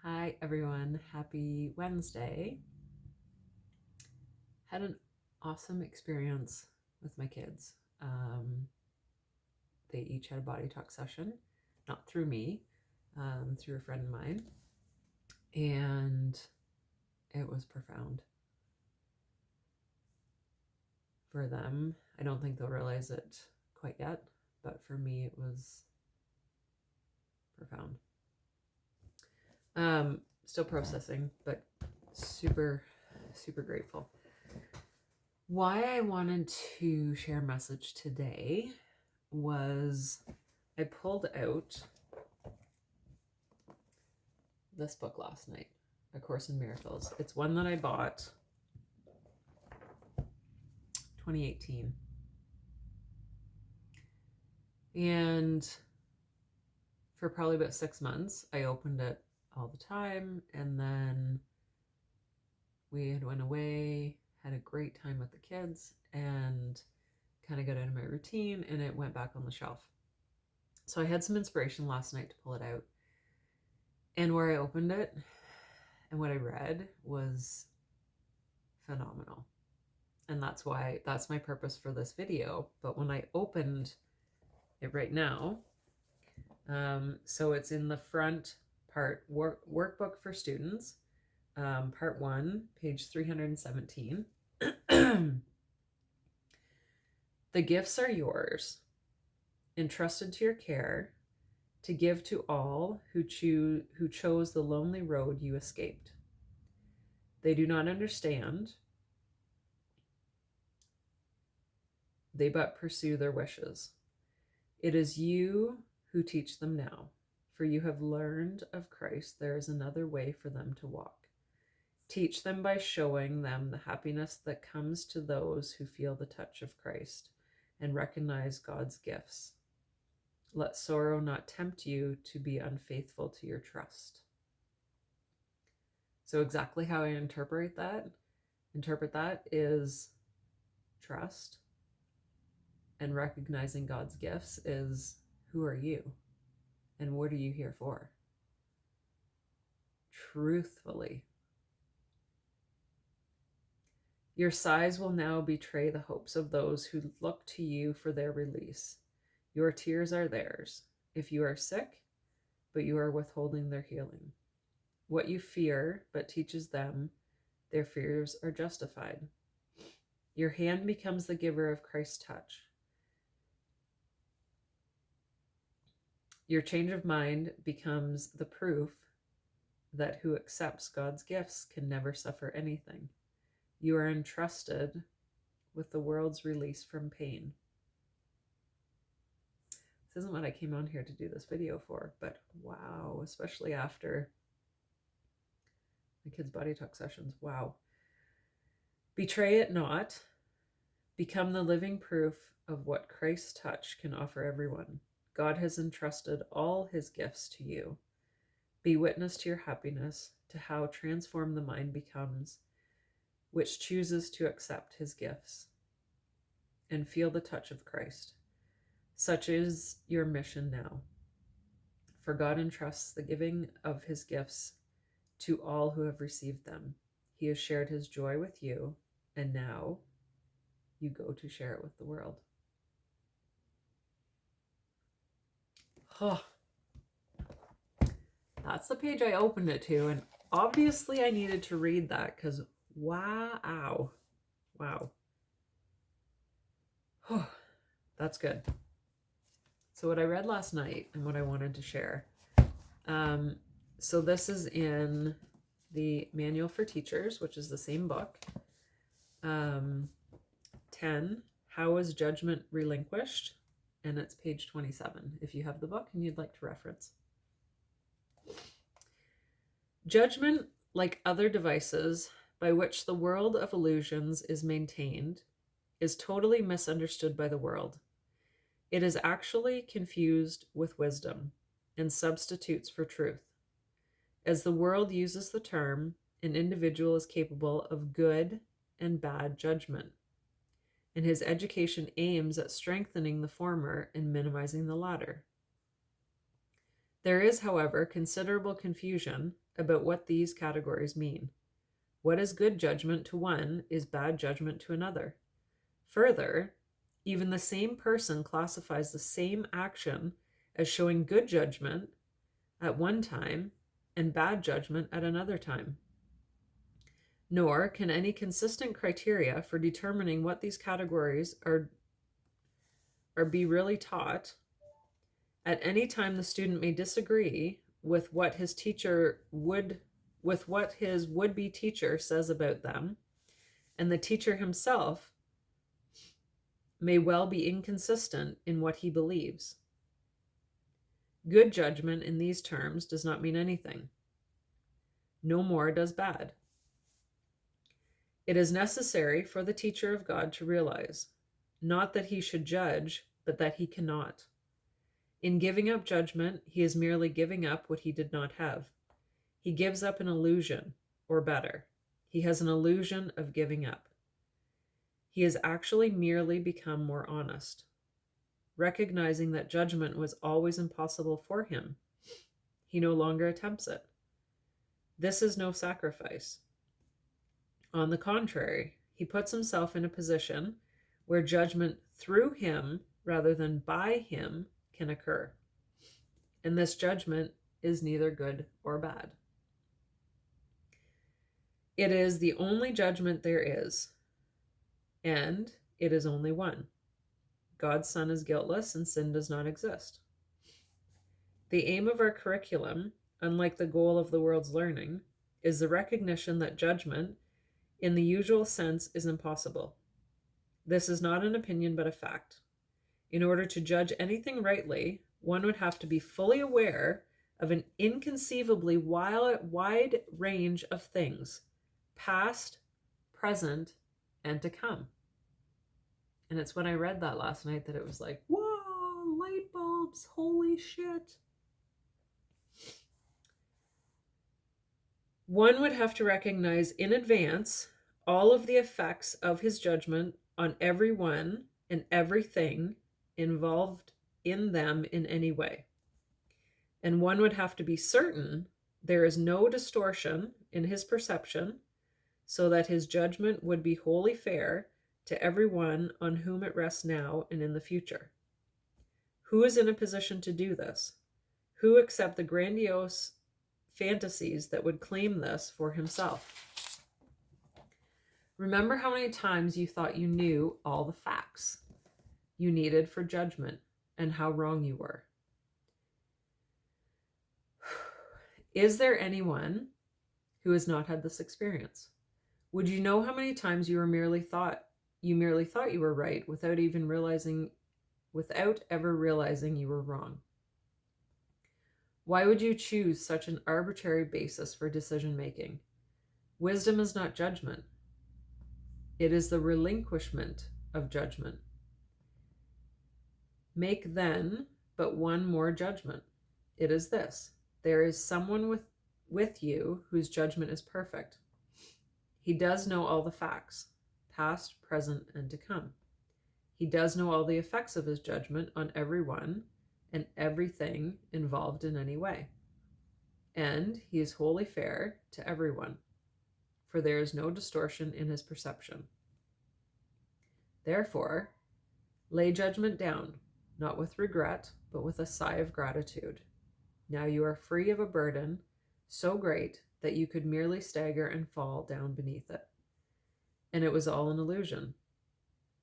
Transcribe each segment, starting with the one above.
Hi everyone, happy Wednesday. Had an awesome experience with my kids. They each had a body talk session, not through me, through a friend of mine, and it was profound for them. I don't think they'll realize it quite yet, but for me it was profound. Still processing, but super grateful. Why I wanted to share a message today was I pulled out this book last night, A Course in Miracles. It's one that I bought 2018. And for probably about 6 months, I opened it all the time. And then we had went away, had a great time with the kids, and kind of got out of my routine, and it went back on the shelf. So I had some inspiration last night to pull it out. And where I opened it and what I read was phenomenal. And that's my purpose for this video. But when I opened it right now, so it's in the front part, workbook for students, part 1, page 317. The gifts are yours, entrusted to your care, to give to all who chose the lonely road you escaped. They do not understand. They but pursue their wishes. It is you who teach them now, for you have learned of Christ there is another way for them to walk. Teach them by showing them the happiness that comes to those who feel the touch of Christ and recognize God's gifts. Let sorrow not tempt you to be unfaithful to your trust. So exactly how I interpret that is trust, and recognizing God's gifts is, who are you and what are you here for? Truthfully. Your sighs will now betray the hopes of those who look to you for their release. Your tears are theirs. If you are sick, but you are withholding their healing. What you fear, but teaches them, their fears are justified. Your hand becomes the giver of Christ's touch. Your change of mind becomes the proof that who accepts God's gifts can never suffer anything. You are entrusted with the world's release from pain. This isn't what I came on here to do this video for, but wow, especially after the kids' body talk sessions, wow. Betray it not. Become the living proof of what Christ's touch can offer everyone. God has entrusted all his gifts to you. Be witness to your happiness, to how transformed the mind becomes, which chooses to accept his gifts and feel the touch of Christ. Such is your mission now. For God entrusts the giving of his gifts to all who have received them. He has shared his joy with you, and now you go to share it with the world. Oh, that's the page I opened it to, and obviously I needed to read that because wow. Oh, that's good. So what I read last night and what I wanted to share. So this is in the Manual for Teachers, which is the same book. 10, How is Judgment Relinquished? And it's page 27, if you have the book and you'd like to reference. Judgment, like other devices by which the world of illusions is maintained, is totally misunderstood by the world. It is actually confused with wisdom and substitutes for truth. As the world uses the term, an individual is capable of good and bad judgment, and his education aims at strengthening the former and minimizing the latter. There is, however, considerable confusion about what these categories mean. What is good judgment to one is bad judgment to another. Further, even the same person classifies the same action as showing good judgment at one time and bad judgment at another time. Nor can any consistent criteria for determining what these categories are be really taught. At any time, the student may disagree with what his would-be teacher says about them, and the teacher himself may well be inconsistent in what he believes. Good judgment in these terms does not mean anything. No more does bad. It is necessary for the teacher of God to realize, not that he should judge, but that he cannot. In giving up judgment, he is merely giving up what he did not have. He gives up an illusion, or better, he has an illusion of giving up. He has actually merely become more honest, recognizing that judgment was always impossible for him. He no longer attempts it. This is no sacrifice. On the contrary, he puts himself in a position where judgment through him rather than by him can occur. And this judgment is neither good or bad. It is the only judgment there is, and it is only one. God's Son is guiltless and sin does not exist. The aim of our curriculum, unlike the goal of the world's learning, is the recognition that judgment, in the usual sense, is impossible. This is not an opinion but a fact. In order to judge anything rightly, one would have to be fully aware of an inconceivably wide range of things, past, present, and to come. And it's when I read that last night that it was like, whoa, light bulbs, holy shit. One would have to recognize in advance all of the effects of his judgment on everyone and everything involved in them in any way. And one would have to be certain there is no distortion in his perception so that his judgment would be wholly fair to everyone on whom it rests now and in the future. Who is in a position to do this? Who except the grandiose fantasies that would claim this for himself? Remember how many times you thought you knew all the facts you needed for judgment and how wrong you were. Is there anyone who has not had this experience? Would you know how many times you merely thought you were right without ever realizing you were wrong? Why would you choose such an arbitrary basis for decision making? Wisdom is not judgment. It is the relinquishment of judgment. Make then but one more judgment. It is this: there is someone with you whose judgment is perfect. He does know all the facts, past, present, and to come. He does know all the effects of his judgment on everyone and everything involved in any way. And he is wholly fair to everyone, for there is no distortion in his perception. Therefore, lay judgment down, not with regret, but with a sigh of gratitude. Now you are free of a burden so great that you could merely stagger and fall down beneath it. And it was all an illusion,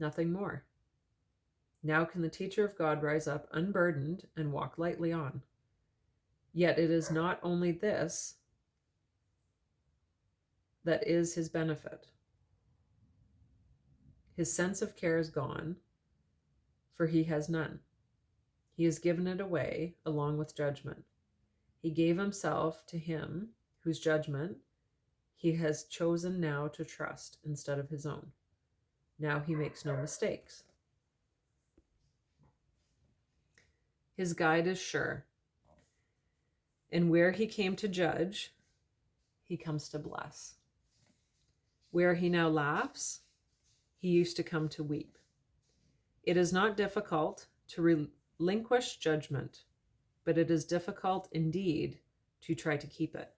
nothing more. Now can the teacher of God rise up unburdened and walk lightly on. Yet it is not only this that is his benefit. His sense of care is gone, for he has none. He has given it away along with judgment. He gave himself to him whose judgment he has chosen now to trust instead of his own. Now he makes no mistakes. His guide is sure, and where he came to judge, he comes to bless. Where he now laughs, he used to come to weep. It is not difficult to relinquish judgment. but it is difficult indeed to try to keep it.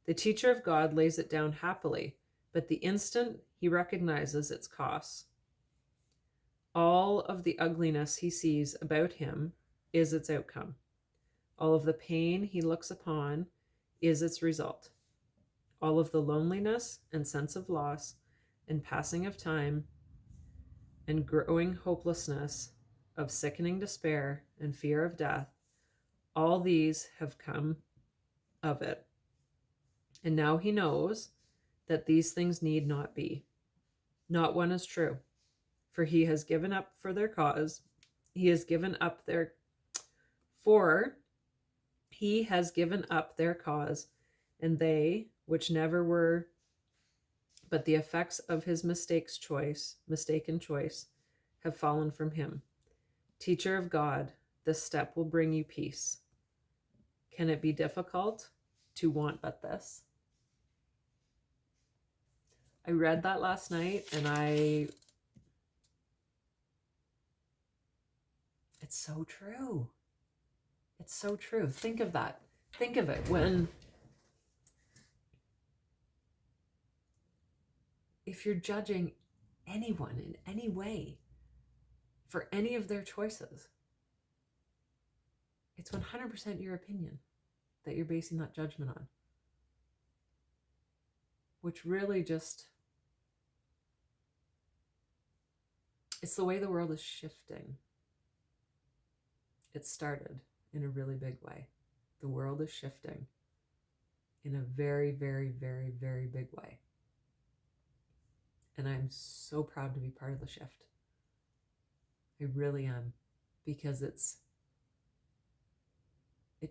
The teacher of God lays it down happily, but the instant he recognizes its costs, all of the ugliness he sees about him is its outcome. All of the pain he looks upon is its result. All of the loneliness and sense of loss and passing of time and growing hopelessness of sickening despair and fear of death, all these have come of it. And now he knows that these things need not be. Not one is true, for he has given up for their cause. He has given up their cause, and they, which never were but the effects of his mistaken choice, have fallen from him. Teacher of God, this step will bring you peace. Can it be difficult to want but this? I read that last night and it's so true. It's so true. Think of that. Think of it if you're judging anyone in any way for any of their choices, it's 100% your opinion that you're basing that judgment on, which really just, it's the way the world is shifting. It started in a really big way. The world is shifting in a very, very, very, very big way. And I'm so proud to be part of the shift. I really am, because it's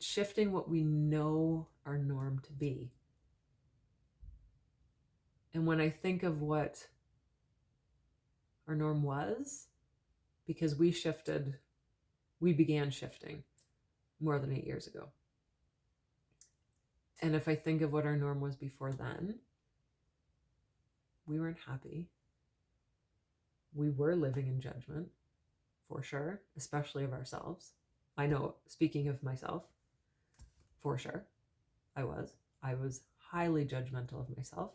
shifting what we know our norm to be. And when I think of what our norm was, because we began shifting more than 8 years ago. And if I think of what our norm was before then, we weren't happy. We were living in judgment, for sure, especially of ourselves. I know, speaking of myself, for sure, I was highly judgmental of myself,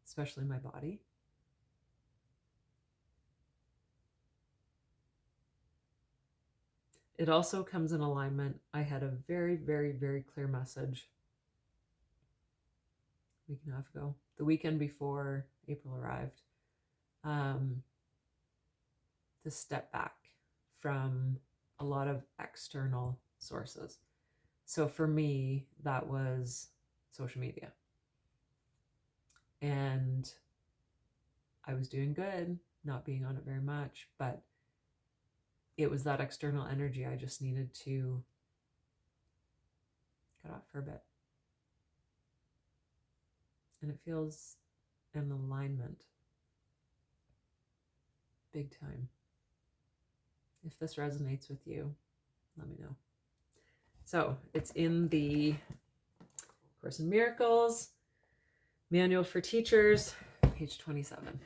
especially my body. It also comes in alignment. I had a very, very, very clear message a week and a half ago, the weekend before April arrived, to step back from a lot of external sources. So for me, that was social media. And I was doing good, not being on it very much, but it was that external energy I just needed to cut off for a bit. And it feels in alignment big time. If this resonates with you, let me know. So it's in the Course in Miracles, Manual for Teachers, page 27.